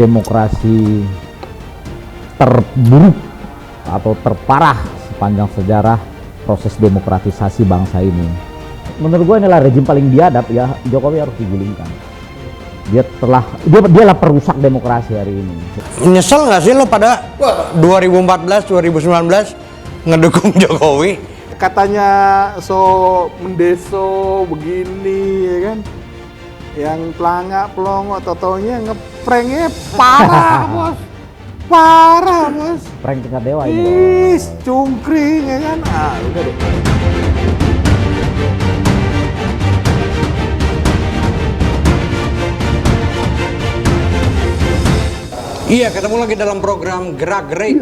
demokrasi terburuk atau terparah sepanjang sejarah proses demokratisasi bangsa ini. Menurut gue inilah rejim paling biadab, ya Jokowi harus digulingkan. Dialah perusak demokrasi hari ini. Nyesel nggak sih lo pada 2014-2019 ngedukung Jokowi? Katanya mendeso begini ya kan, yang pelangak pelongo totonya ngepranknya parah bos, Prank tingkat dewa ini. Cungkring ya kan, udah deh. Iya, ketemu lagi dalam program Gerak Gerik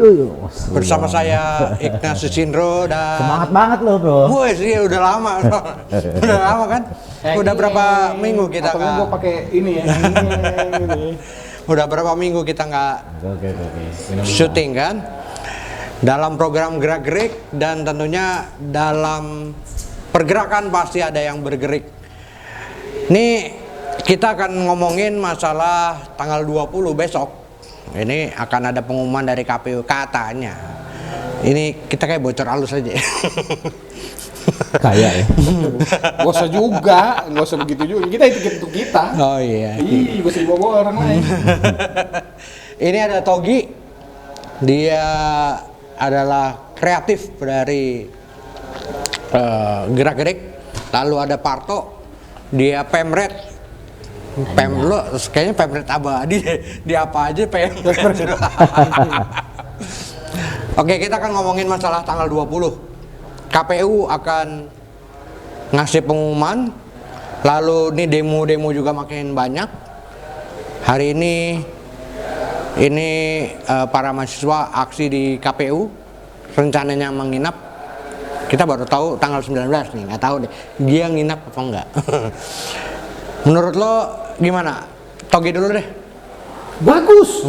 bersama saya Ignatius Indro dan Semangat banget lo bro. Woi, sih udah lama, udah lama kan? Udah berapa minggu kita nggak? Gue pakai ini ya. Udah berapa minggu kita nggak syuting kan? Dalam program Gerak Gerik dan tentunya dalam pergerakan pasti ada yang bergerik. Nih kita akan ngomongin masalah tanggal 20 besok. Ini akan ada pengumuman dari KPU katanya. Ini kita kayak bocor halus aja. Kayak ya. Gak usah juga, gak usah begitu juga. Kita itu kita. Oh iya. Gak usah dibawa orang lain. Ini ada Togi. Dia adalah kreatif dari Gerak Gerik. Lalu ada Parto. Dia pemret. Lo kayaknya pemret abadi di apa aja pemret. Oke, kita akan ngomongin masalah tanggal 20. KPU akan ngasih pengumuman. Lalu nih demo-demo juga makin banyak. Hari ini para mahasiswa aksi di KPU rencananya menginap. Kita baru tahu tanggal 19 nih, nggak tahu deh dia nginap apa enggak. Menurut lo gimana? Togi dulu deh. Bagus.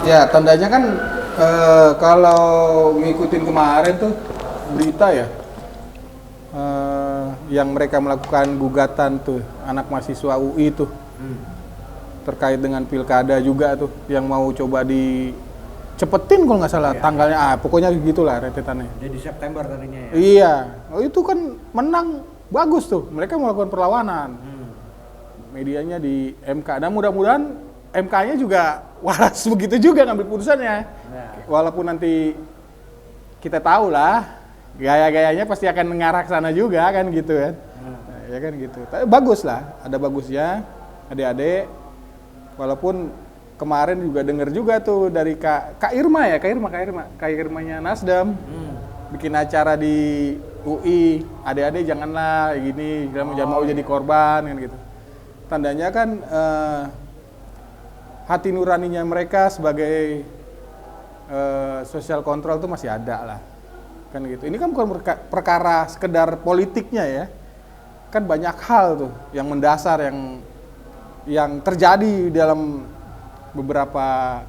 Ya tandanya kan kalau ngikutin kemarin tuh berita ya, yang mereka melakukan gugatan tuh anak mahasiswa UI tuh terkait dengan pilkada juga tuh yang mau coba dicepetin kalau nggak salah tanggalnya, pokoknya gitulah rentetannya. Jadi September tadinya ya. Iya, itu kan menang. Bagus tuh, mereka melakukan perlawanan. Medianya di MK. Dan mudah-mudahan MK-nya juga waras begitu juga ngambil putusannya. Walaupun nanti kita tahu lah, gaya-gayanya pasti akan mengarah ke sana juga kan gitu kan. Ya kan gitu. Tapi bagus lah, ada bagusnya adik-adik. Walaupun kemarin juga dengar juga tuh dari Kak Irmanya Nasdem. Bikin acara di UI, adik-adik janganlah gini, jangan mau jadi korban kan gitu. Tandanya kan hati nuraninya mereka sebagai social control tuh masih ada lah, kan gitu. Ini kan bukan perkara sekedar politiknya ya, kan banyak hal tuh yang mendasar yang terjadi dalam beberapa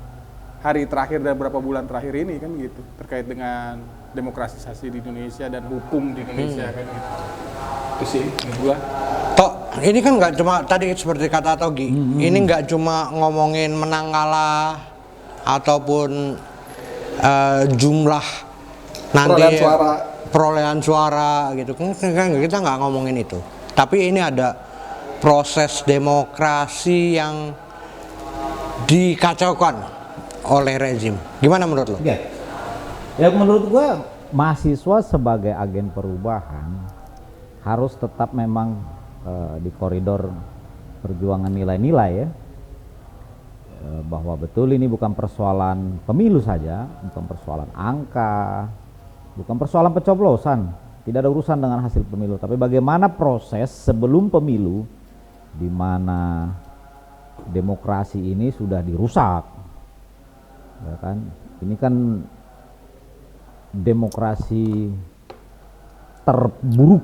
hari terakhir dan beberapa bulan terakhir ini kan gitu, terkait dengan demokratisasi di Indonesia dan hukum di Indonesia kan gitu. Itu sih menurut gua. Tok, ini kan nggak cuma tadi seperti kata Togi, ini nggak cuma ngomongin menang kalah ataupun jumlah nanti perolehan suara gitu kan, kita nggak ngomongin itu. Tapi ini ada proses demokrasi yang dikacaukan oleh rezim. Gimana menurut lo? Ya menurut gue mahasiswa sebagai agen perubahan harus tetap memang di koridor perjuangan nilai-nilai ya, bahwa betul ini bukan persoalan pemilu saja, bukan persoalan angka, bukan persoalan pencoblosan, tidak ada urusan dengan hasil pemilu, tapi bagaimana proses sebelum pemilu di mana demokrasi ini sudah dirusak, ya kan? Ini kan demokrasi terburuk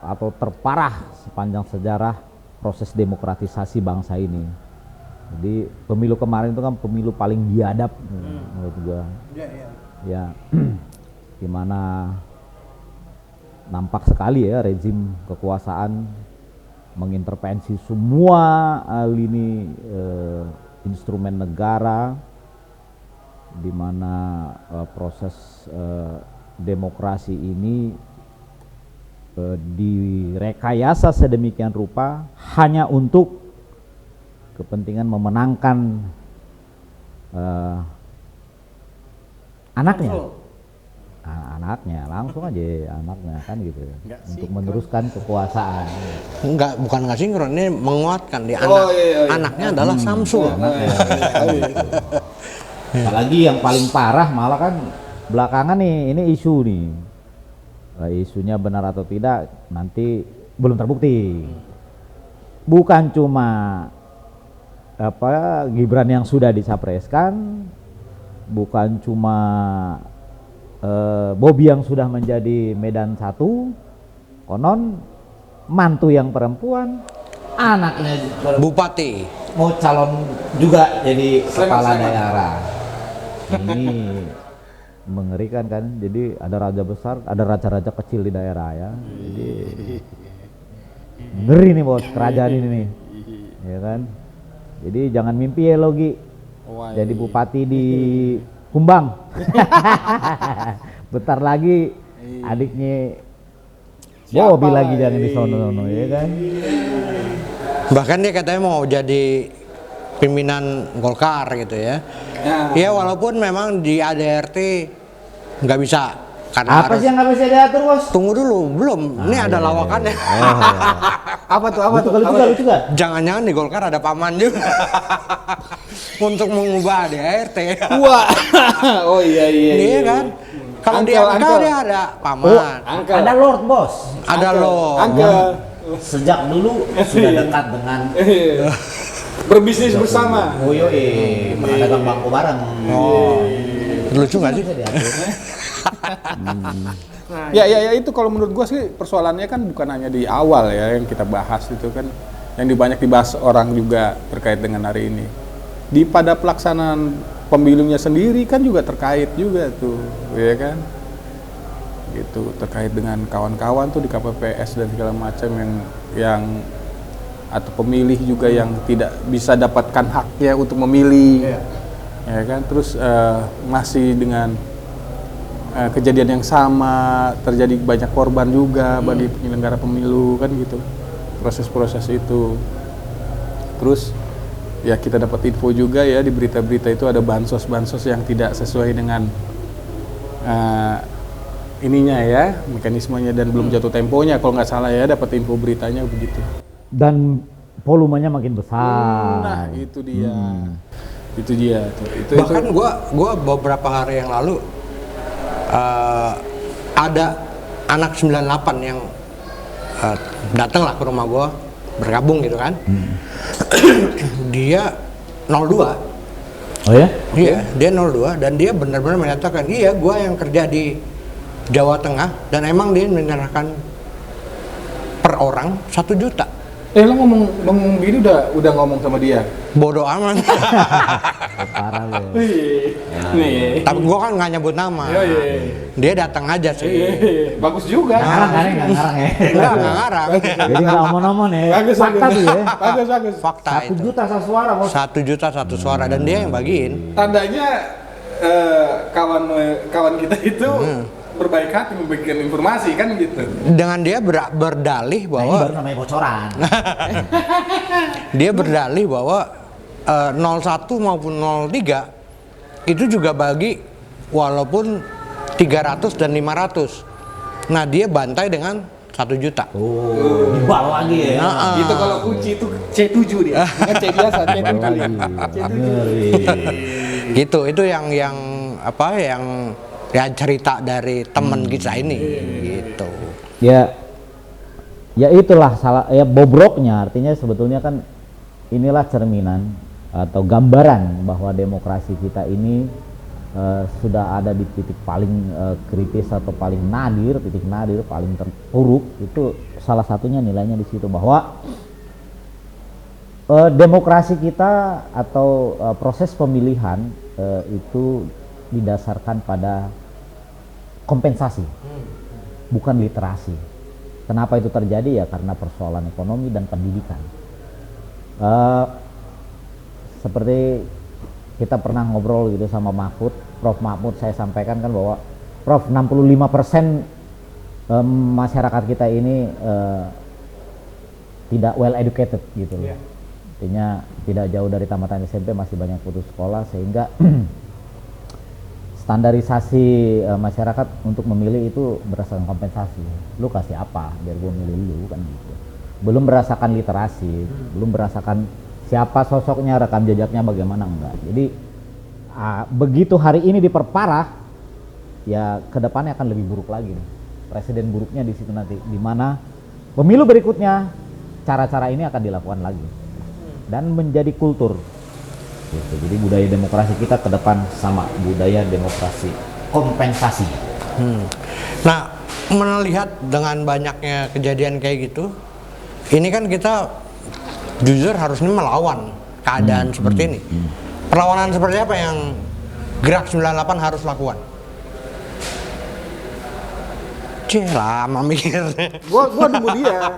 atau terparah sepanjang sejarah proses demokratisasi bangsa ini. Jadi pemilu kemarin itu kan pemilu paling biadab menurut gua. Ya, dimana nampak sekali ya rezim kekuasaan mengintervensi semua lini instrumen negara, di mana proses demokrasi ini direkayasa sedemikian rupa hanya untuk kepentingan memenangkan anaknya. Anaknya langsung aja anaknya kan gitu untuk meneruskan kekuasaan. Enggak, bukan nggak sinkron, ini menguatkan di anaknya iya. adalah Samsul. Apalagi yang paling parah malah kan belakangan nih, ini isu nih, isunya benar atau tidak nanti belum terbukti. Bukan cuma Gibran yang sudah dicapreskan, bukan cuma Bobi yang sudah menjadi Medan 1, konon mantu yang perempuan, anaknya Bupati mau calon juga jadi kepala daerah. Ini mengerikan kan, jadi ada raja besar, ada raja-raja kecil di daerah ya. Jadi ngeri nih bos kerajaan ini nih, ya kan. Jadi jangan mimpi ya Logi, jadi bupati di Kumbang. Bentar lagi adiknya Bobi lagi jangan di sono ya kan. bahkan dia katanya mau jadi pimpinan Golkar gitu ya. Ya walaupun memang di ADRT nggak bisa karena Apa sih yang nggak bisa diatur bos? tunggu dulu, belum. Ini ada lawakannya. Apa tuh? Apa tuh? Lucu gak? Jangan-jangan di Golkar ada paman juga untuk mengubah ADRT. Wah. Oh iya. Iya kan? Kalau di MK dia ada paman, Ada Lord bos. ada lo. Angkel. Sejak dulu sudah dekat dengan Berbisnis bersama. Oh pernah dagang bangku bareng. Oh, lucu nggak sih? Bisa diatur. Ya itu kalau menurut gua sih persoalannya kan bukan hanya di awal ya yang kita bahas itu kan, yang banyak dibahas orang juga terkait dengan hari ini. Pada pelaksanaan pemilunya sendiri kan juga terkait juga tuh, ya kan? Gitu, terkait dengan kawan-kawan tuh di KPPS dan segala macam yang atau pemilih juga yang tidak bisa dapatkan haknya untuk memilih. Ya kan? Terus masih dengan kejadian yang sama, terjadi banyak korban juga bagi penyelenggara pemilu kan gitu, proses-proses itu. Terus ya kita dapat info juga ya di berita-berita itu ada bansos-bansos yang tidak sesuai dengan ininya ya, mekanismenya dan belum jatuh temponya kalau nggak salah ya, dapat info beritanya begitu. Dan volumenya makin besar. Nah itu dia, itu dia. Bahkan gua beberapa hari yang lalu ada anak 98 yang datang lah ke rumah gua bergabung gitu kan. Dia 02. Oh ya? Iya, dia 02 dan dia benar-benar menyatakan iya gua yang kerja di Jawa Tengah dan emang dia menyerahkan per orang 1 juta. Lo ngomong gini udah ngomong sama dia? Bodoh amat. Parah lo. Nih. Tapi gua kan nggak nyebut nama. Dia datang aja sih. Bagus juga. Nggak ngarang ya. Enggak ngarang. Jadi nggak omong-omong ya. Bagus, Fakta tuh ya. Bagus. Fakta 1 itu. juta satu suara bos. 1 juta 1 suara dan dia yang bagiin. Tandanya kawan kita itu berbaik hati membagikan informasi kan gitu. Dengan dia berdalih Ini bahwa baru namanya bocoran. dia berdalih bahwa 01 maupun 03 itu juga bagi walaupun 300 dan 500. Nah dia bantai dengan 1 juta. Oh, dibal lagi ya. Itu kalau kunci itu C7 dia. Bukan C biasa, C7 kali. Ngeri. Gitu, itu yang apa yang ya cerita dari teman kita ini gitu. Ya itulah salah ya bobroknya, artinya sebetulnya kan inilah cerminan atau gambaran bahwa demokrasi kita ini sudah ada di titik paling kritis atau paling nadir, paling terpuruk. Itu salah satunya nilainya di situ bahwa demokrasi kita atau proses pemilihan itu didasarkan pada kompensasi, bukan literasi. Kenapa itu terjadi? Ya karena persoalan ekonomi dan pendidikan. Seperti kita pernah ngobrol gitu sama Prof Mahfud, saya sampaikan kan bahwa Prof 65% masyarakat kita ini tidak well educated gitu loh. Artinya tidak jauh dari tamatan SMP, masih banyak putus sekolah, sehingga standarisasi masyarakat untuk memilih itu berdasarkan kompensasi. Lu kasih apa biar gue milih lu kan gitu. Belum merasakan literasi, belum merasakan siapa sosoknya, rekam jejaknya bagaimana, enggak. Jadi begitu hari ini diperparah, ya kedepannya akan lebih buruk lagi nih. Presiden buruknya di situ nanti, di mana pemilu berikutnya cara-cara ini akan dilakukan lagi dan menjadi kultur. Gitu. Jadi budaya demokrasi kita ke depan sama budaya demokrasi kompensasi. Nah, melihat dengan banyaknya kejadian kayak gitu, ini kan kita jujur harusnya melawan keadaan seperti ini. Perlawanan seperti apa yang Gerak 98 harus lakukan? Lama mikirnya. Gua nunggu dia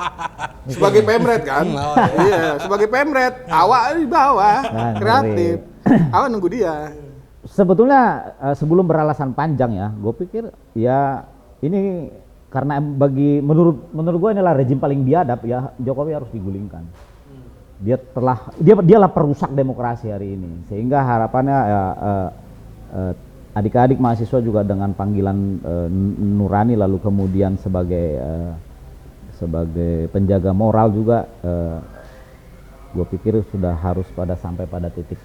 sebagai pemret kan. Iya, sebagai pemret. Awak di bawah, kreatif. Awak nunggu dia. Sebetulnya sebelum beralasan panjang ya, gue pikir ya ini karena menurut gue inilah rejim paling biadab ya, Jokowi harus digulingkan. Dialah perusak demokrasi hari ini, sehingga harapannya ya, adik-adik mahasiswa juga dengan panggilan nurani, lalu kemudian sebagai penjaga moral juga, gue pikir sudah harus sampai pada titik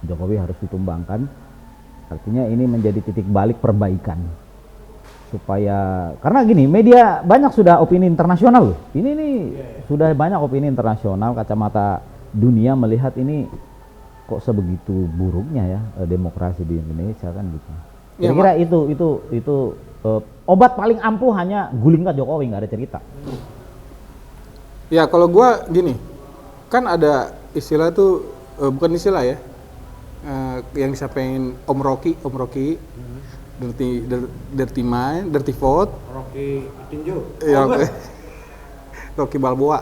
Jokowi harus ditumbangkan. Artinya ini menjadi titik balik perbaikan, supaya karena gini, media banyak sudah opini internasional loh. Ini sudah banyak opini internasional, kacamata dunia melihat ini kok sebegitu buruknya ya demokrasi di Indonesia kan gitu. Kira-kira itu obat paling ampuh hanya gulingkan Jokowi, nggak ada cerita. Ya kalau gua gini, kan ada istilah tuh bukan istilah ya, yang disampaikan Om Rocky, dirty mind, dirty vote. Rocky tinju. Ya, Rocky Balboa.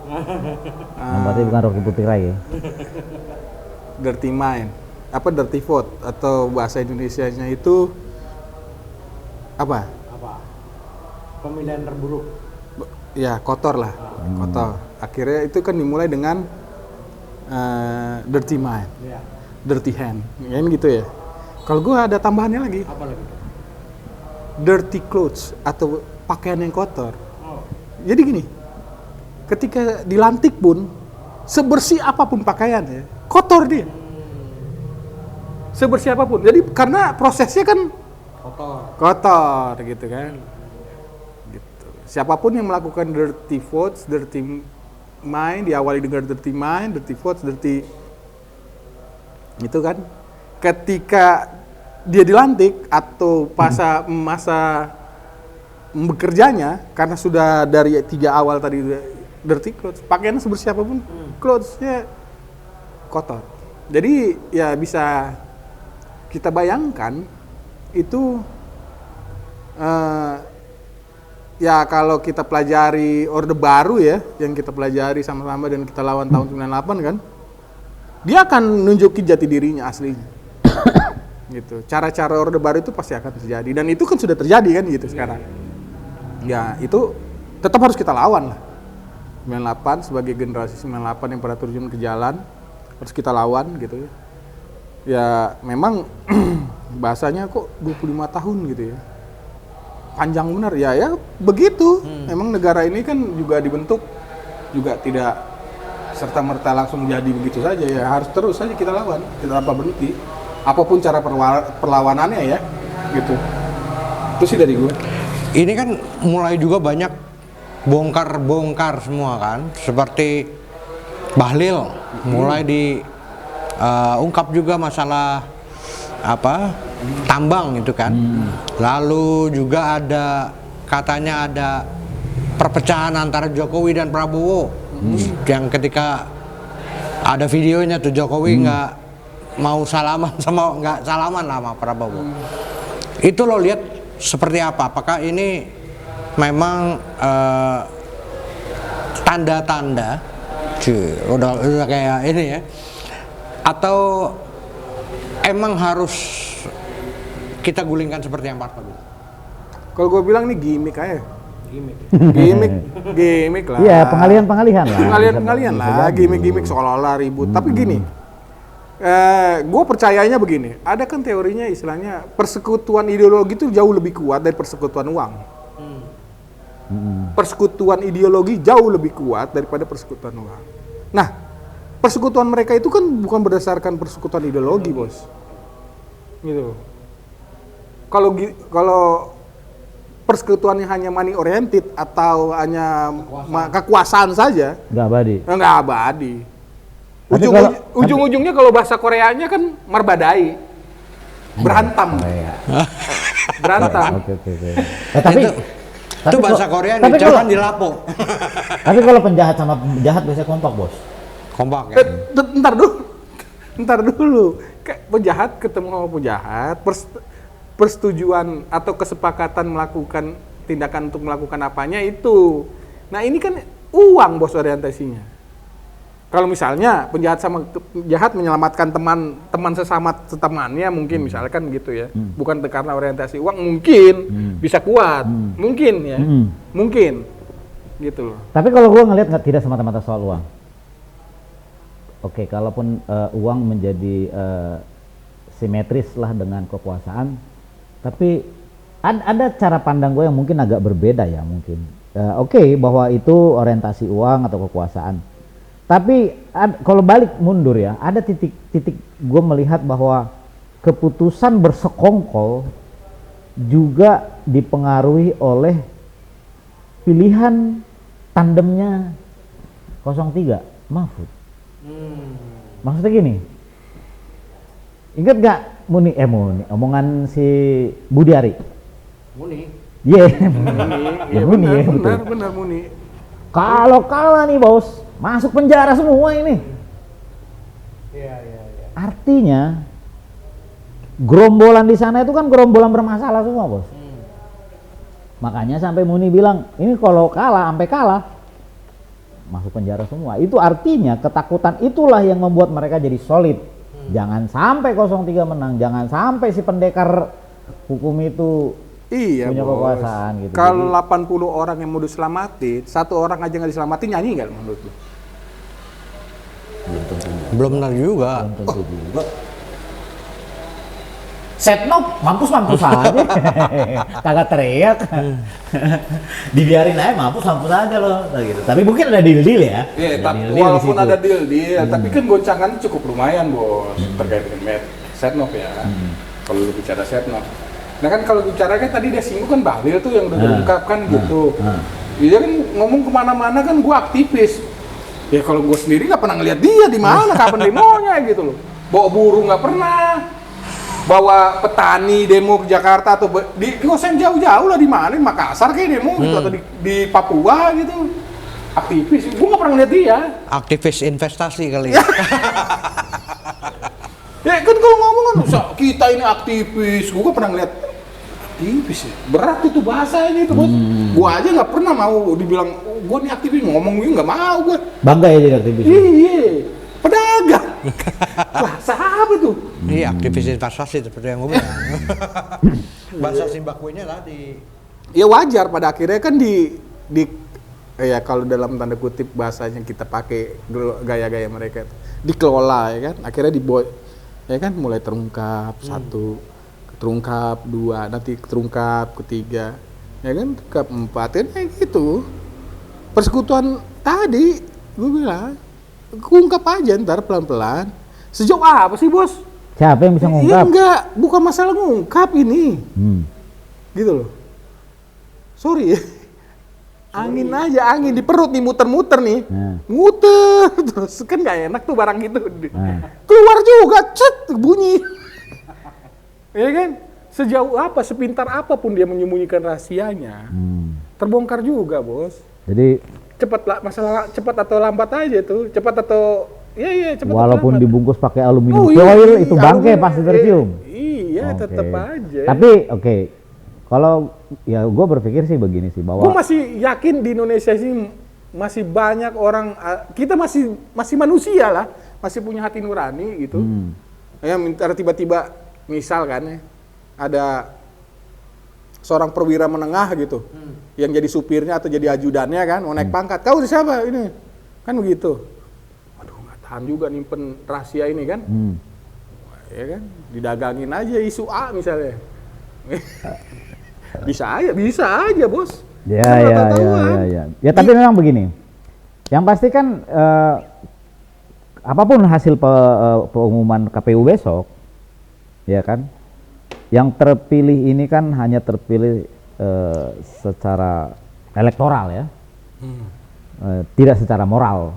Berarti bukan Rocky Putri ya. Dirty mind, dirty vote atau bahasa Indonesianya itu apa? Pemilihan terburuk. Ya kotor lah, kotor. Akhirnya itu kan dimulai dengan dirty mind, dirty hand, ya gitu ya. Kalau gue ada tambahannya lagi. Apa lagi? Dirty clothes atau pakaian yang kotor. Jadi gini, ketika dilantik pun sebersih apapun pakaiannya, kotor dia. Sebersih apapun. Jadi karena prosesnya kan kotor gitu kan. Gitu. Siapapun yang melakukan dirty votes, dirty mind, diawali dengan dirty mind, dirty votes, dirty itu kan. Ketika dia dilantik atau masa bekerjanya, karena sudah dari 3 awal tadi dirty clothes, pakaiannya sebersih apapun, clothes-nya kotor. Jadi ya bisa kita bayangkan itu ya kalau kita pelajari Orde Baru ya, yang kita pelajari sama-sama dan kita lawan tahun 98 kan, dia akan nunjukin jati dirinya aslinya. Gitu. Cara-cara Orde Baru itu pasti akan terjadi, dan itu kan sudah terjadi kan gitu sekarang. Ya itu tetap harus kita lawan lah. 98 sebagai generasi 98 yang pada terjun ke jalan, harus kita lawan gitu ya. Ya memang bahasanya kok 25 tahun gitu ya. Panjang benar ya begitu. Memang negara ini kan juga dibentuk juga tidak serta-merta langsung jadi begitu saja ya. Harus terus saja kita lawan, tidak apa berhenti. Apapun cara perlawanannya ya gitu. Itu sih dari gue. Ini kan mulai juga banyak bongkar semua kan, seperti Bahlil mulai diungkap juga masalah tambang itu kan. Lalu juga katanya ada perpecahan antara Jokowi dan Prabowo, yang ketika ada videonya tuh Jokowi nggak salaman sama Prabowo. Itu lo lihat seperti apa? Apakah ini memang tanda-tanda, udah kayak ini ya, atau emang harus kita gulingkan seperti yang Pak Arto bilang? Kalau gue bilang nih gimmick aja. Gimmick lah. Iya, pengalihan lah. Pengalihan Bisa lah, jadi. gimmick seolah-olah ribut. Tapi gini, gue percayanya begini. Ada kan teorinya istilahnya persekutuan ideologi itu jauh lebih kuat dari persekutuan uang. Persekutuan ideologi jauh lebih kuat daripada persekutuan uang. Nah, persekutuan mereka itu kan bukan berdasarkan persekutuan ideologi, bos. Gitu. Kalau persekutuannya hanya money oriented atau hanya kekuasaan saja, Nggak abadi. nggak abadi. Tapi kalau- Ujung-ujungnya kalau bahasa Koreanya kan marbadai, berantam, Korea. berantam. Oke. Tapi Itu bahasa Korea tapi diucapkan kalau- di lapo. Tapi kalau penjahat sama penjahat biasanya kompak, bos. Kompak ya. Ntar dulu, kayak penjahat ketemu sama penjahat, persetujuan atau kesepakatan melakukan tindakan untuk melakukan apanya itu. Nah ini kan uang, bos, orientasinya. Kalau misalnya penjahat sama penjahat menyelamatkan teman sesama temannya mungkin misalkan gitu ya, bukan karena orientasi uang mungkin bisa kuat, mungkin ya, mungkin gitu loh. Tapi kalau gua ngelihat nggak tidak semata-mata soal uang. Oke, kalaupun uang menjadi simetris lah dengan kekuasaan, tapi ada cara pandang gue yang mungkin agak berbeda ya mungkin. Oke, bahwa itu orientasi uang atau kekuasaan. Tapi kalau balik mundur ya, ada titik-titik gue melihat bahwa keputusan bersekongkol juga dipengaruhi oleh pilihan tandemnya 03 Mahfud. Maksudnya gini, ingat gak Muni omongan si Budiari? Muni. Iya, Iya Muni ya betul. benar Muni. Kalau kalah nih bos, masuk penjara semua ini. Iya. Artinya gerombolan di sana itu kan gerombolan bermasalah semua, bos. Makanya sampai Muni bilang, ini kalau kalah sampai kalah masuk penjara semua. Itu artinya ketakutan itulah yang membuat mereka jadi solid. Jangan sampai 03 menang, jangan sampai si pendekar hukum itu Iya, punya bos. kekuasaan gitu. Kalau 80 orang yang mau diselamatin, satu orang aja nggak diselamatin, nyanyi nggak menurut lu? Belum benar juga. Tentu juga. Setnop mampus aja, kagak teriak, dibiarin aja mampus aja loh, gitu. Tapi mungkin ada deal ya. Iya, Ada tapi deal-deal di walaupun situ. ada deal, tapi kan goncangannya cukup lumayan, bos, terkait dengan Setnov ya. Kalau lu bicara Setnov. Nah kan kalau bicara kan tadi dia singgung kan Bahlil tuh yang udah diungkapkan gitu. Dia kan ngomong kemana-mana kan gua aktivis. Ya kalau gua sendiri nggak pernah ngeliat dia di mana, kapan demonya gitu loh. Bawa burung nggak pernah. Bawa petani demo ke Jakarta atau di nggak usah yang jauh-jauh lah, di mana, di Makassar kayak demo gitu atau di Papua gitu. Aktivis, gua nggak pernah ngeliat dia. Aktivis investasi kali ya. Ya kan kalau ngomong kan kita ini aktivis, gua pernah ngeliat aktivis ya. Berat itu bahasanya itu, bos. Gua aja nggak pernah mau dibilang gua nih aktivis, ngomong gue nggak mau gua. Bangga ya jadi aktivis. Iya, pedagang. Bahasa apa tuh? Iya, aktivis investasi seperti yang gue bilang. Bahasa Zimbabwe-nya tadi. Ya wajar pada akhirnya kan ya kalau dalam tanda kutip bahasanya kita pakai gaya-gaya mereka itu, dikelola ya kan, akhirnya ya kan mulai terungkap satu, terungkap dua, nanti terungkap ketiga, ya kan terungkap empat, kan kayak gitu. Persekutuan tadi gue bilang ungkap aja ntar pelan-pelan. Sejauh apa sih, bos? Siapa yang bisa Iya ngungkap? enggak, bukan masalah ngungkap ini. Gitu loh. Sorry ya. Angin aja, angin di perut nih, muter-muter nih. Muter terus kan nggak enak tuh barang gitu. Keluar juga, cet, bunyi. Ya kan? Sejauh apa, sepintar apapun dia menyembunyikan rahasianya, terbongkar juga, bos. Jadi Masalah cepat atau lambat aja tuh, cepat atau cepat walaupun atau lambat. dibungkus pakai aluminium Oh, foil iya, itu bangke aluminium, pasti tercium. Iya, Oke. tetap aja. Tapi kalau ya gue berpikir sih begini sih Gue bahwa masih yakin di Indonesia sih masih banyak orang, kita masih manusia lah, masih punya hati nurani gitu. Ya tiba-tiba misal kan ya, ada seorang perwira menengah gitu, yang jadi supirnya atau jadi ajudannya kan, mau naik pangkat, kau siapa ini? Kan begitu. Aduh, nggak tahan juga nyimpen rahasia ini kan. Ya kan, didagangin aja isu A misalnya. bisa aja bos. Ya tapi memang begini. Yang pasti kan apapun hasil pengumuman KPU besok, ya kan, yang terpilih ini kan hanya terpilih secara elektoral ya, tidak secara moral.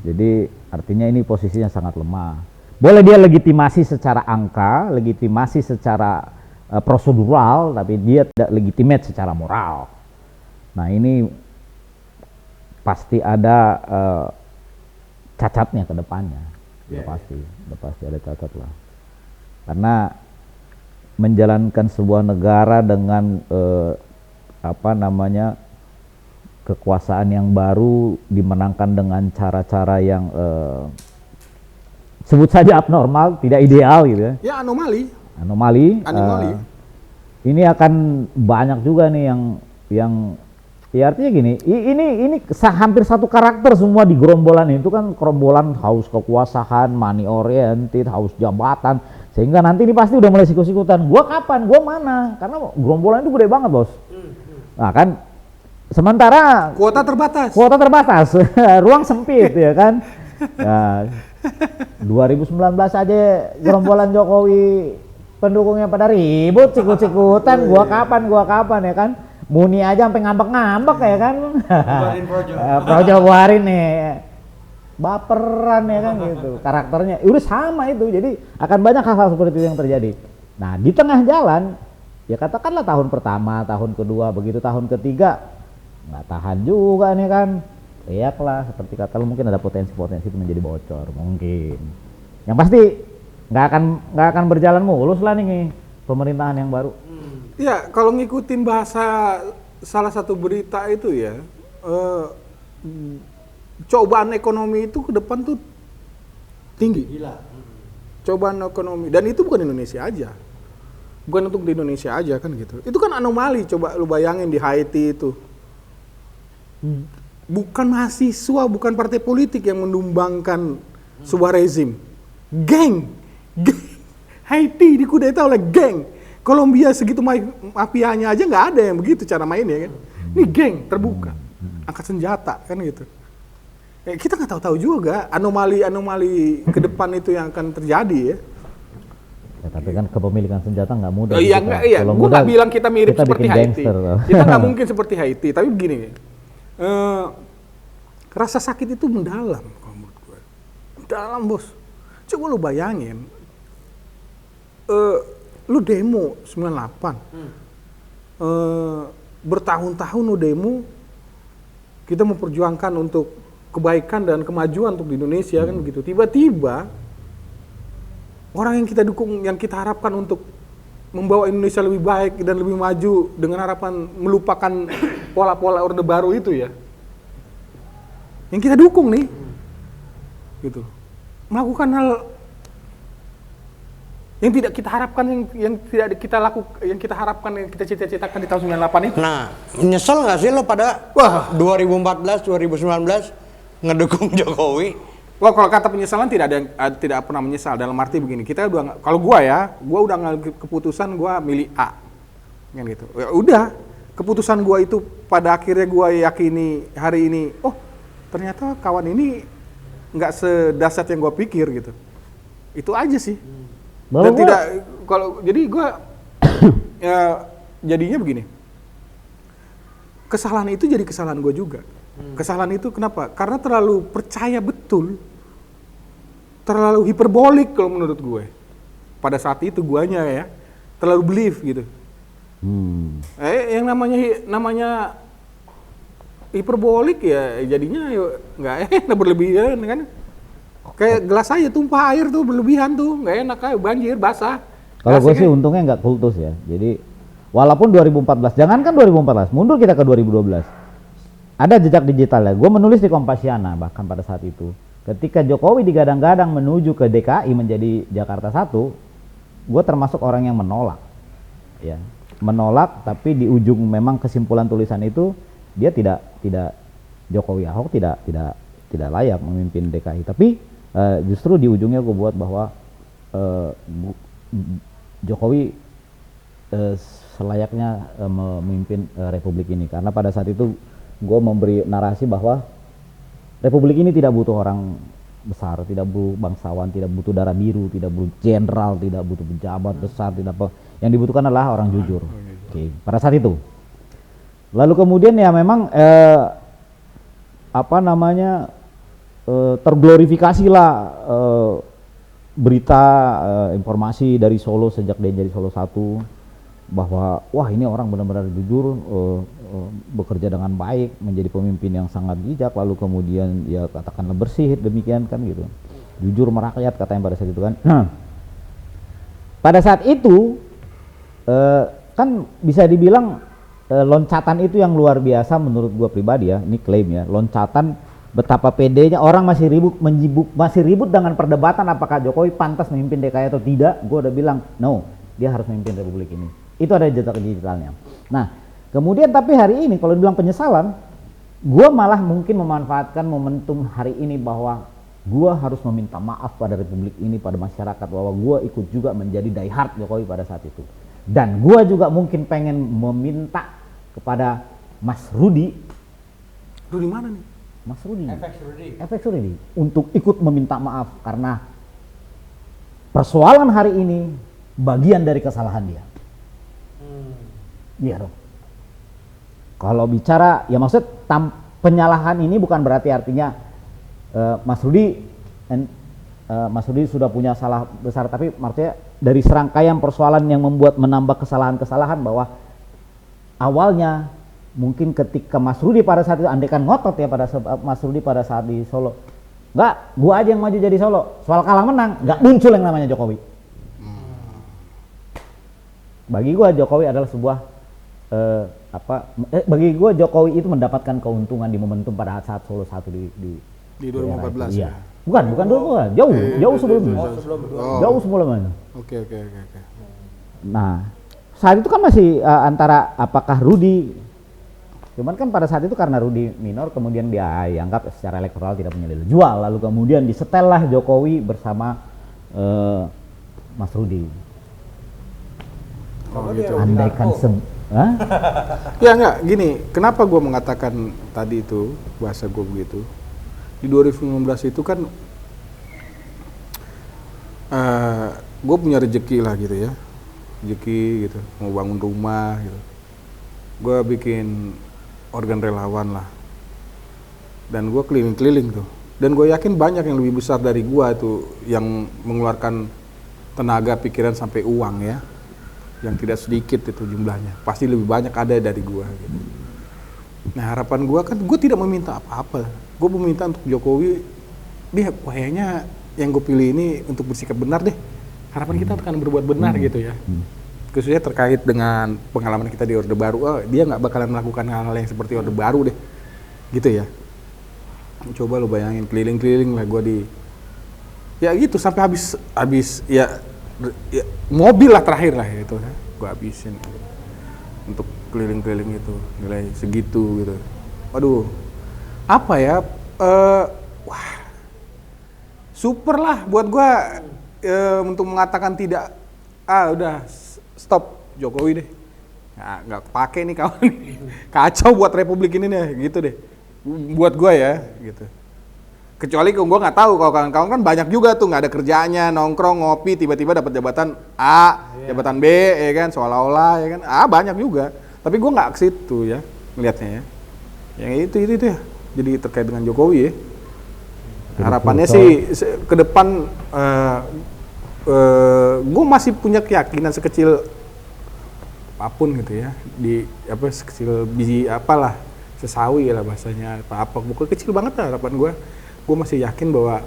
Jadi artinya ini posisinya sangat lemah. Boleh dia legitimasi secara angka, legitimasi secara prosedural, tapi dia tidak legitimate secara moral. Nah ini pasti ada cacatnya ke depannya, udah pasti ada cacat lah. Karena menjalankan sebuah negara dengan kekuasaan yang baru dimenangkan dengan cara-cara yang sebut saja abnormal, tidak ideal gitu ya. Ya anomali. Ini akan banyak juga nih yang ya artinya gini, ini hampir satu karakter semua di gerombolan itu kan, gerombolan haus kekuasaan, money oriented, haus jabatan, sehingga nanti ini pasti udah mulai sikut-sikutan. Gua kapan? Gua mana? Karena gerombolan itu gede banget bos. Nah kan, sementara kuota terbatas, ruang sempit ya kan. Ya, 2019 aja gerombolan Jokowi pendukungnya pada ribut, sikut-sikutan, gua kapan ya kan. Muni aja sampai ngambek-ngambek ya kan. Projo buarin nih. Baperan ya kan gitu. Karakternya udah sama itu. Jadi akan banyak hal-hal seperti itu yang terjadi. Nah, di tengah jalan ya katakanlah tahun pertama, tahun kedua, begitu tahun ketiga nggak tahan juga nih kan. Teriaklah seperti kata lu, mungkin ada potensi-potensi itu menjadi bocor mungkin. Yang pasti nggak akan berjalan mulus lah nih pemerintahan yang baru. Ya, kalau ngikutin bahasa salah satu berita itu ya, cobaan ekonomi itu ke depan tuh tinggi. Gila. Cobaan ekonomi, dan itu bukan Indonesia aja. Bukan untuk di Indonesia aja kan gitu. Itu kan anomali, coba lu bayangin di Haiti itu. Bukan mahasiswa, bukan partai politik yang menumbangkan sebuah rezim. Geng. Haiti dikudeta oleh geng. Kolombia segitu mafianya aja nggak ada yang begitu cara mainnya kan. Ini geng terbuka, angkat senjata kan gitu. Kita nggak tahu juga anomali ke depan itu yang akan terjadi ya. Ya tapi kan kepemilikan senjata nggak mudah. Iya nggak, iya. Gue nggak bilang kita mirip seperti Haiti. Kita nggak mungkin seperti Haiti. Tapi begini, rasa sakit itu mendalam kalau menurut gue. Mendalam bos. Coba lu bayangin. Lu demo 98, bertahun-tahun lu demo, kita memperjuangkan untuk kebaikan dan kemajuan untuk di Indonesia kan begitu. Tiba-tiba orang yang kita dukung, yang kita harapkan untuk membawa Indonesia lebih baik dan lebih maju dengan harapan melupakan pola-pola Orde Baru itu ya, yang kita dukung nih, gitu, melakukan hal yang tidak kita harapkan, yang tidak kita lakukan, yang kita harapkan, yang kita cita-citakan di tahun 98 itu. Nah, nyesel nggak sih lo pada 2014, 2019 ngedukung Jokowi? Wah, kalau kata penyesalan tidak pernah menyesal, dalam arti begini, kita udah, kalau gua udah ngambil keputusan gua milih A, kan gitu. Ya udah, keputusan gua itu pada akhirnya gua yakini hari ini, oh ternyata kawan ini nggak sedasar yang gua pikir gitu. Itu aja sih. Dan tidak, kalau jadi gue ya, jadinya begini, kesalahan itu jadi kesalahan gue juga. Kesalahan itu kenapa? Karena terlalu percaya betul, terlalu hiperbolik kalau menurut gue. Pada saat itu guanya ya, terlalu believe gitu. Yang namanya hiperbolik ya jadinya nggak enak, berlebihan kan. Kayak gelas aja tumpah air tuh berlebihan tuh, nggak enak kayak banjir basah. Kalau gue sih untungnya nggak kultus ya. Jadi walaupun 2014, jangankan 2014, mundur kita ke 2012. ada jejak digitalnya. Gue menulis di Kompasiana bahkan pada saat itu. Ketika Jokowi digadang-gadang menuju ke DKI menjadi Jakarta 1, gue termasuk orang yang menolak. Ya, menolak, tapi di ujung memang kesimpulan tulisan itu dia tidak Jokowi Ahok tidak layak memimpin DKI. Tapi justru di ujungnya gue buat bahwa Jokowi selayaknya memimpin Republik ini, karena pada saat itu gue memberi narasi bahwa Republik ini tidak butuh orang besar, tidak butuh bangsawan, tidak butuh darah biru, tidak butuh jenderal, tidak butuh pejabat besar, tidak apa. Yang dibutuhkan adalah orang jujur. Oke, pada saat itu. Lalu kemudian ya memang terglorifikasilah berita informasi dari Solo sejak dia jadi Solo 1 bahwa wah ini orang benar-benar jujur, bekerja dengan baik, menjadi pemimpin yang sangat bijak, lalu kemudian ya katakanlah bersih, demikian kan gitu, jujur merakyat katanya pada saat itu kan. Pada saat itu kan bisa dibilang loncatan itu yang luar biasa menurut gua pribadi ya, ini klaim ya, loncatan betapa pedenya orang masih ribut dengan perdebatan apakah Jokowi pantas memimpin DKI atau tidak. Gua udah bilang no, dia harus memimpin Republik ini. Itu ada jejak digitalnya. Nah, kemudian tapi hari ini kalau dibilang penyesalan, gue malah mungkin memanfaatkan momentum hari ini bahwa gue harus meminta maaf pada Republik ini, pada masyarakat, bahwa gue ikut juga menjadi diehard Jokowi pada saat itu. Dan gue juga mungkin pengen meminta kepada Mas Rudi. Rudi mana nih? Mas Rudi. FX Rudi untuk ikut meminta maaf karena persoalan hari ini bagian dari kesalahan dia. Iya dong. Kalau bicara ya maksud penyalahan ini bukan berarti artinya Mas Rudi sudah punya salah besar, tapi maksudnya dari serangkaian persoalan yang menambah kesalahan-kesalahan bahwa awalnya mungkin ketika Mas Rudi pada saat itu andaikan ngotot ya pada Mas Rudi pada saat di Solo, enggak, gua aja yang maju jadi Solo, soal kalah menang enggak muncul yang namanya Jokowi. Bagi gua Jokowi adalah sebuah bagi gue Jokowi itu mendapatkan keuntungan di momentum pada saat Solo 1 di 2014 ya. Bukan 2014, jauh sebelumnya. Jauh sebelumnya. Oke. Nah, saat itu kan masih antara apakah Rudi, cuman kan pada saat itu karena Rudi minor kemudian dia dianggap secara elektoral tidak punya nilai jual, lalu kemudian disetellah Jokowi bersama Mas Rudi. Oh gitu. Andaikan Ya enggak, gini, kenapa gue mengatakan tadi itu, bahasa gue begitu. Di 2015 itu kan gue punya rezeki lah gitu ya. Rezeki gitu, mau bangun rumah gitu. Gue bikin organ relawan lah. Dan gue keliling-keliling tuh. Dan gue yakin banyak yang lebih besar dari gue tuh yang mengeluarkan tenaga, pikiran sampai uang ya. Yang tidak sedikit itu jumlahnya, pasti lebih banyak ada dari gua gitu. Nah harapan gua kan, gua tidak meminta apa-apa, gua meminta untuk Jokowi, dia kayaknya yang gue pilih ini untuk bersikap benar deh, harapan kita akan berbuat benar gitu ya, khususnya terkait dengan pengalaman kita di Orde Baru, dia nggak bakalan melakukan hal-hal yang seperti Orde Baru deh, gitu ya. Coba lo bayangin keliling-keliling lah gua di, ya gitu sampai habis ya mobil lah terakhir lah itu kan gue habisin untuk keliling-keliling itu nilai segitu gitu. Waduh, apa ya, wah super lah buat gue untuk mengatakan tidak, udah stop Jokowi deh, nggak pakai nih kawan, kacau buat Republik ini deh gitu deh buat gue ya gitu. Kecuali gue nggak tahu, kalau kawan-kawan kan banyak juga tuh nggak ada kerjaannya, nongkrong ngopi tiba-tiba dapat jabatan A, jabatan B, ya kan, seolah-olah ya kan, banyak juga. Tapi gue nggak ke situ ya ngelihatnya ya. Yang itu ya. Jadi terkait dengan Jokowi ya. Harapannya sih ke depan gue masih punya keyakinan sekecil apapun gitu ya, di sekecil biji apalah, sesawi lah bahasanya, apa bukan kecil banget lah harapan gue masih yakin bahwa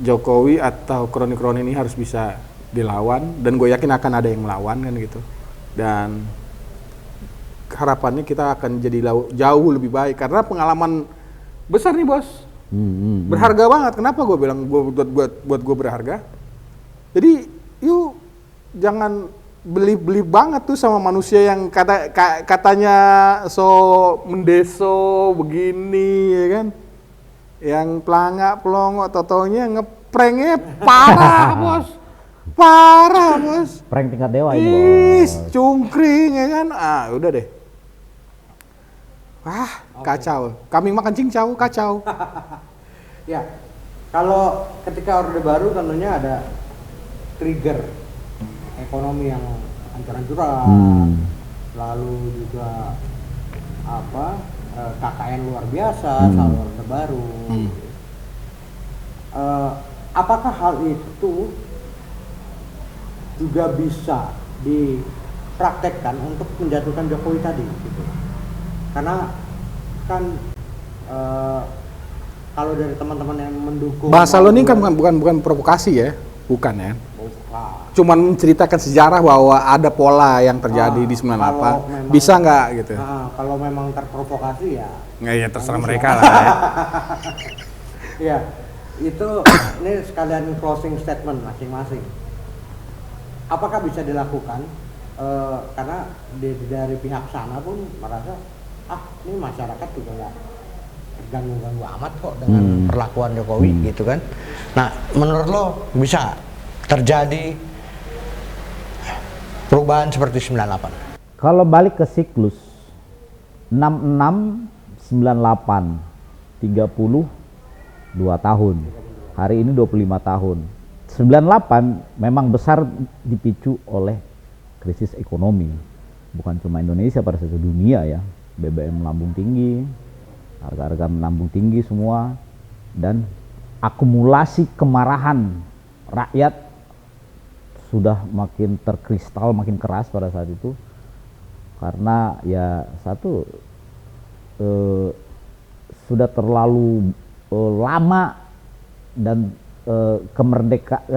Jokowi atau kroni-kroni ini harus bisa dilawan, dan gue yakin akan ada yang melawan kan gitu. Dan harapannya kita akan jadi jauh lebih baik karena pengalaman besar nih bos. Berharga banget. Kenapa gue bilang buat gue berharga? Jadi yuk jangan beli banget tuh sama manusia yang katanya so mendeso begini ya kan, yang pelongo totonya ngepranknya parah bos, prank tingkat dewa ini bos. Cungkring ya kan, udah deh, kacau, kambing makan cincau kacau. Ya, kalau ketika Orde Baru tentunya ada trigger ekonomi yang hancur-hancuran, lalu juga KKN luar biasa, sama Orde Baru. Apakah hal itu juga bisa dipraktekkan untuk menjatuhkan Jokowi tadi? Gitu. Karena kan kalau dari teman-teman yang mendukung, bahasa lo ini kan bukan provokasi ya, bukan ya? Cuman menceritakan sejarah bahwa ada pola yang terjadi di 98, memang, bisa nggak gitu? Kalau memang terprovokasi ya nggak, ya terserah mereka lah ya. Ya, itu ini sekalian closing statement masing-masing. Apakah bisa dilakukan? Karena dari pihak sana pun merasa ini masyarakat juga nggak ganggu amat kok dengan perlakuan Jokowi gitu kan. Nah, menurut lo bisa terjadi perubahan seperti 98? Kalau balik ke siklus 66, 98, 30, 2 tahun. Hari ini 25 tahun. 98 memang besar dipicu oleh krisis ekonomi. Bukan cuma Indonesia, pada seluruh dunia ya. BBM melambung tinggi, harga-harga melambung tinggi semua, dan akumulasi kemarahan rakyat sudah makin terkristal, makin keras pada saat itu, karena ya satu sudah terlalu lama dan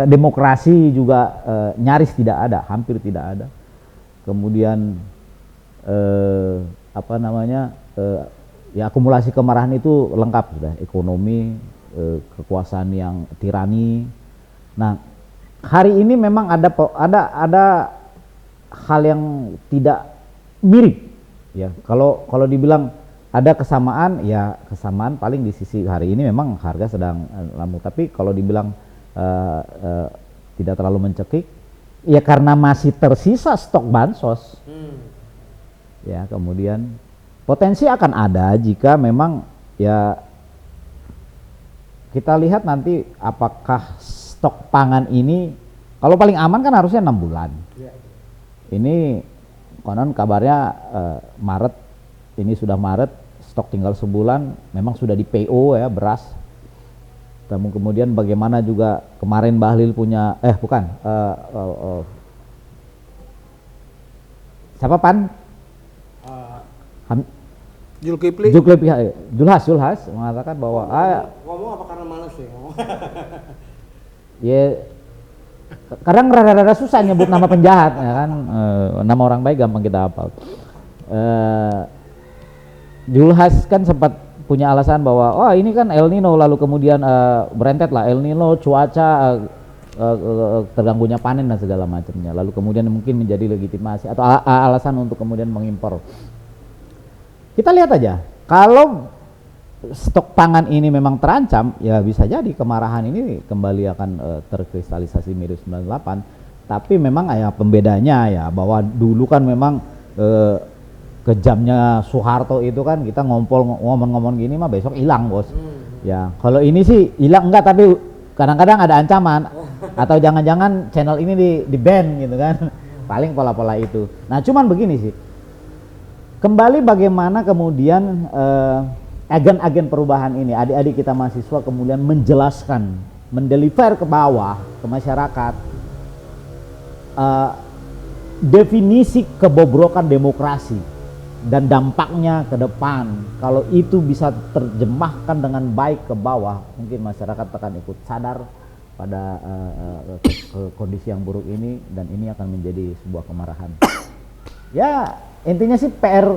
demokrasi juga nyaris tidak ada, hampir tidak ada. Kemudian ya akumulasi kemarahan itu lengkap sudah, ekonomi, kekuasaan yang tirani. Nah, hari ini memang ada hal yang tidak mirip ya. Kalau dibilang ada kesamaan, ya kesamaan paling di sisi hari ini memang harga sedang lambung. Tapi kalau dibilang tidak terlalu mencekik, ya karena masih tersisa stok bansos. Ya, kemudian potensi akan ada jika memang ya kita lihat nanti apakah stok pangan ini, kalau paling aman kan harusnya 6 bulan. Ini konon kabarnya Maret, ini sudah Maret, stok tinggal sebulan, memang sudah di PO ya beras. Kemudian bagaimana juga kemarin Bahlil punya, siapa Pan? Julhas mengatakan bahwa ngomong apa karena malas ya? Ya kadang rada-rada susah nyebut nama penjahat ya kan, nama orang baik gampang kita hafal. Julhas kan sempat punya alasan bahwa ini kan El Nino, lalu kemudian berentet lah El Nino, cuaca, terganggunya panen dan segala macamnya, lalu kemudian mungkin menjadi legitimasi atau alasan untuk kemudian mengimpor. Kita lihat aja, kalau stok pangan ini memang terancam, ya bisa jadi kemarahan ini kembali akan terkristalisasi mirip 98. Tapi memang ya pembedanya ya bahwa dulu kan memang kejamnya Soeharto itu kan kita ngomong gini mah besok hilang bos. Ya kalau ini sih hilang enggak, tapi kadang-kadang ada ancaman atau jangan-jangan channel ini di ban gitu kan. Paling pola-pola itu. Nah cuman begini sih, kembali bagaimana kemudian agen-agen perubahan ini, adik-adik kita mahasiswa kemudian menjelaskan, mendeliver ke bawah, ke masyarakat definisi kebobrokan demokrasi dan dampaknya ke depan. Kalau itu bisa terjemahkan dengan baik ke bawah, mungkin masyarakat akan ikut sadar pada kondisi yang buruk ini, dan ini akan menjadi sebuah kemarahan. Ya intinya sih PR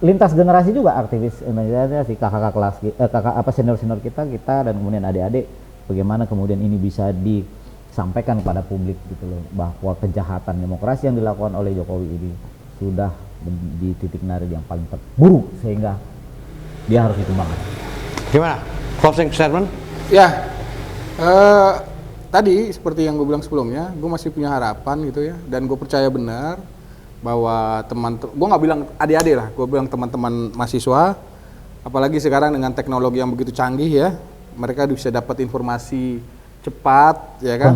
lintas generasi juga aktivis Indonesia si kakak kelas kakak apa senior kita dan kemudian adik-adik bagaimana kemudian ini bisa disampaikan kepada publik gitu loh bahwa kejahatan demokrasi yang dilakukan oleh Jokowi ini sudah di titik nadir yang paling terburuk sehingga dia harus ditumbangkan. Gimana? Closing statement? Ya, tadi seperti yang gue bilang sebelumnya, gue masih punya harapan gitu ya, dan gue percaya benar bahwa gue nggak bilang adik-adik lah, gue bilang teman-teman mahasiswa, apalagi sekarang dengan teknologi yang begitu canggih ya, mereka bisa dapat informasi cepat, ya kan,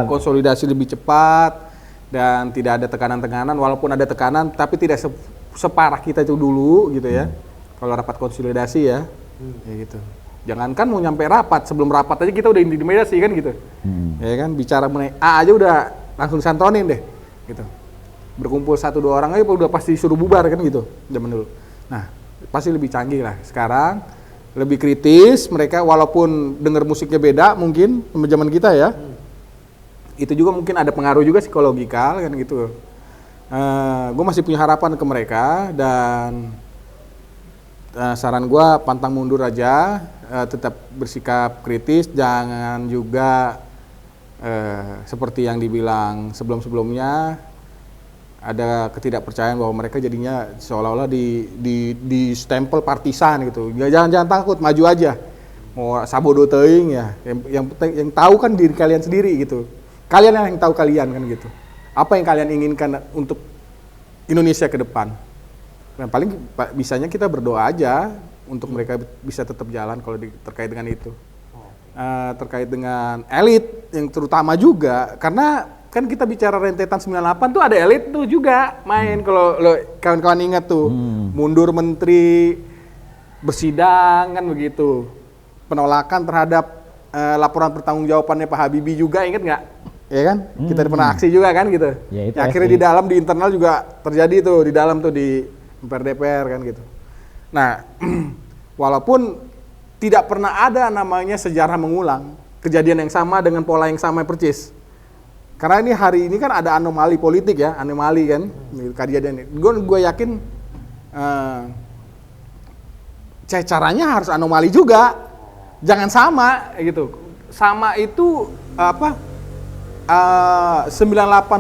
konsolidasi lebih cepat, dan tidak ada tekanan-tekanan, walaupun ada tekanan, tapi tidak separah kita itu dulu gitu ya, kalau rapat konsolidasi ya, ya gitu. Jangankan mau nyampe rapat, sebelum rapat aja kita udah intimidasi kan gitu, ya kan, bicara mengenai A aja udah langsung santonin deh, gitu. Berkumpul 1-2 orang aja udah pasti disuruh bubar kan gitu zaman dulu. Nah pasti lebih canggih lah sekarang, lebih kritis mereka walaupun dengar musiknya beda mungkin sama zaman kita ya. Itu juga mungkin ada pengaruh juga psikologikal kan gitu. Gue masih punya harapan ke mereka dan saran gue pantang mundur aja, tetap bersikap kritis, jangan juga seperti yang dibilang sebelum-sebelumnya ada ketidakpercayaan bahwa mereka jadinya seolah-olah di stempel partisan gitu. Jangan takut, maju aja. Mau sabodo teuing ya. Yang tahu kan diri kalian sendiri gitu. Kalian yang tahu kalian kan gitu. Apa yang kalian inginkan untuk Indonesia ke depan? Dan paling bisanya kita berdoa aja untuk mereka bisa tetap jalan kalau terkait dengan itu. Terkait dengan elit yang terutama juga karena kan kita bicara rentetan 98 tuh ada elit tuh juga main kalau lo kawan-kawan ingat tuh mundur menteri bersidang kan begitu, penolakan terhadap laporan pertanggungjawabannya Pak Habibie juga ingat nggak ya kan, kita pernah aksi juga kan gitu ya, akhirnya di dalam di internal juga terjadi tuh di dalam tuh di MPR DPR kan gitu. Nah walaupun tidak pernah ada namanya sejarah mengulang kejadian yang sama dengan pola yang sama percis. Karena ini hari ini kan ada anomali politik ya, anomali kan, kejadian ini. Gue yakin caranya harus anomali juga, jangan sama gitu. Sama itu apa? 98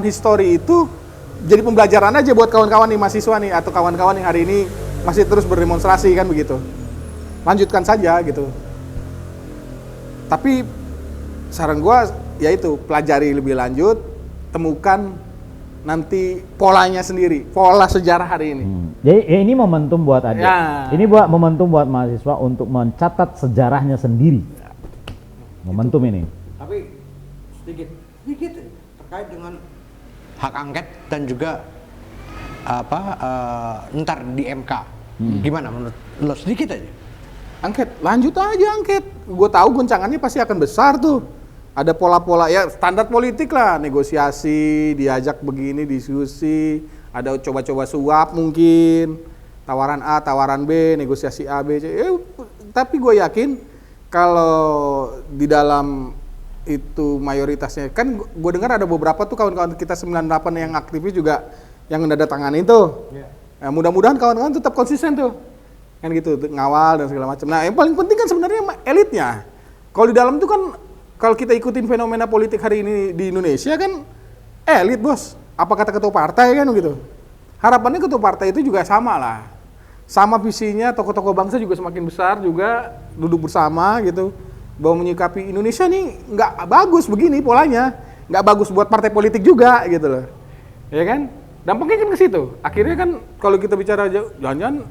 history itu jadi pembelajaran aja buat kawan-kawan nih mahasiswa nih atau kawan-kawan yang hari ini masih terus berdemonstrasi kan begitu. Lanjutkan saja gitu. Tapi saran gue yaitu pelajari lebih lanjut, temukan nanti polanya sendiri, pola sejarah hari ini. Jadi ini momentum buat adik, ini momentum buat mahasiswa untuk mencatat sejarahnya sendiri. Momentum ini. Tapi sedikit terkait dengan hak angket dan juga ntar di MK. Gimana menurut lo sedikit aja? Angket, lanjut aja angket. Gue tahu goncangannya pasti akan besar tuh. Ada pola-pola ya standar politik lah, negosiasi, diajak begini, diskusi, ada coba-coba suap mungkin, tawaran A, tawaran B, negosiasi A, B, C. Tapi gue yakin kalau di dalam itu mayoritasnya, kan gue dengar ada beberapa tuh kawan-kawan kita 98 yang aktivis juga yang menandatangani itu. Nah, mudah-mudahan kawan-kawan tetap konsisten tuh, kan gitu, ngawal dan segala macam. Nah yang paling penting kan sebenarnya elitnya. Kalau di dalam itu kan kalau kita ikutin fenomena politik hari ini di Indonesia kan elit bos, apa kata ketua partai kan begitu. Harapannya ketua partai itu juga sama lah, sama visinya, tokoh-tokoh bangsa juga semakin besar juga duduk bersama gitu, bahwa menyikapi Indonesia nih nggak bagus begini polanya, nggak bagus buat partai politik juga gitu loh, ya kan? Dampaknya kan ke situ. Akhirnya kan kalau kita bicara jangan-jangan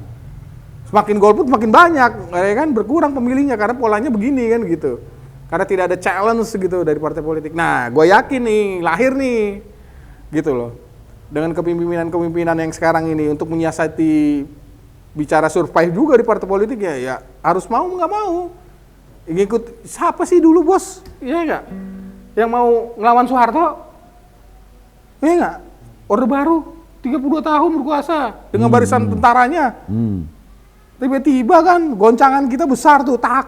semakin golput semakin banyak, ya kan, berkurang pemilihnya karena polanya begini kan gitu. Karena tidak ada challenge gitu dari partai politik. Nah, gue yakin nih, lahir nih, gitu loh. Dengan kepemimpinan yang sekarang ini untuk menyiasati bicara survive juga di partai politik ya harus mau nggak mau. Ngikut siapa sih dulu bos? Iya nggak? Yang mau ngelawan Soeharto? Iya nggak? Orde Baru, 32 tahun berkuasa dengan barisan tentaranya. Tiba-tiba kan goncangan kita besar tuh, tak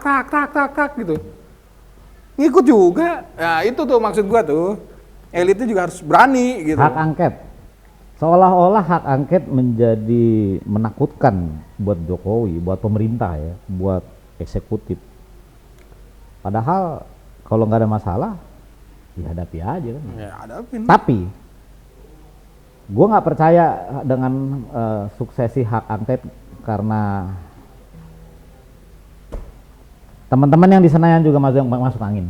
gitu. Ngikut juga, ya itu tuh maksud gua tuh, elitnya juga harus berani gitu. Hak angket. Seolah-olah hak angket menjadi menakutkan buat Jokowi, buat pemerintah ya, buat eksekutif. Padahal kalau nggak ada masalah, dihadapi aja kan. Ya, hadapin. Tapi gue nggak percaya dengan suksesi hak angket karena teman-teman yang di Senayan juga masuk angin.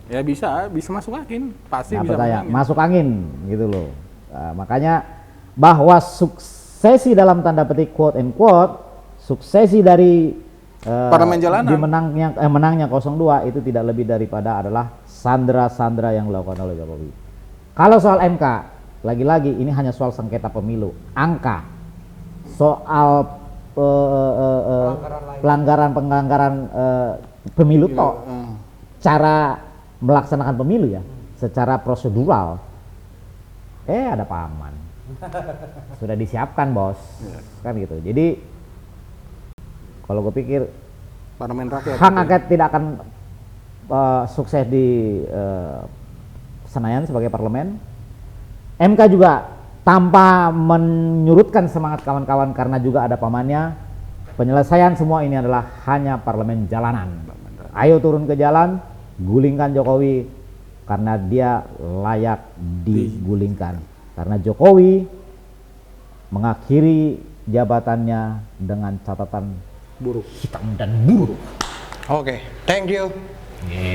Ya bisa masuk angin, pasti Nggak bisa percaya, angin. masuk angin gitu loh. Makanya bahwa suksesi dalam tanda petik quote and quote, suksesi dari Parlemen jalanan. di menangnya 02 itu tidak lebih daripada adalah sandera-sandera yang dilakukan oleh Jokowi. Kalau soal MK, lagi-lagi ini hanya soal sengketa pemilu, angka, soal pelanggaran pemilu toh, cara melaksanakan pemilu ya, secara prosedural, ada paman, sudah disiapkan bos, kan gitu. Jadi kalau gue pikir Parlemen rakyat. hak angket tidak akan sukses di Senayan sebagai parlemen. MK juga tanpa menyurutkan semangat kawan-kawan karena juga ada pamannya. Penyelesaian semua ini adalah hanya parlemen jalanan. Ayo turun ke jalan, gulingkan Jokowi karena dia layak digulingkan. Karena Jokowi mengakhiri jabatannya dengan catatan Buruk. hitam dan buruk. Oke, thank you.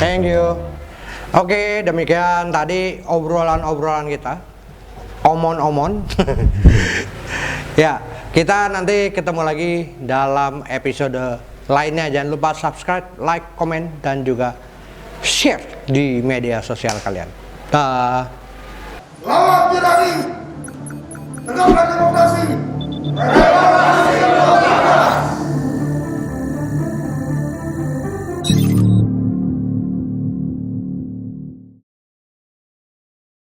Thank you. Oke, demikian tadi obrolan-obrolan kita. Omon-omon. Ya, kita nanti ketemu lagi dalam episode lainnya. Jangan lupa subscribe, like, komen, dan juga share di media sosial kalian. Lawan tirani, tegakkan demokrasi.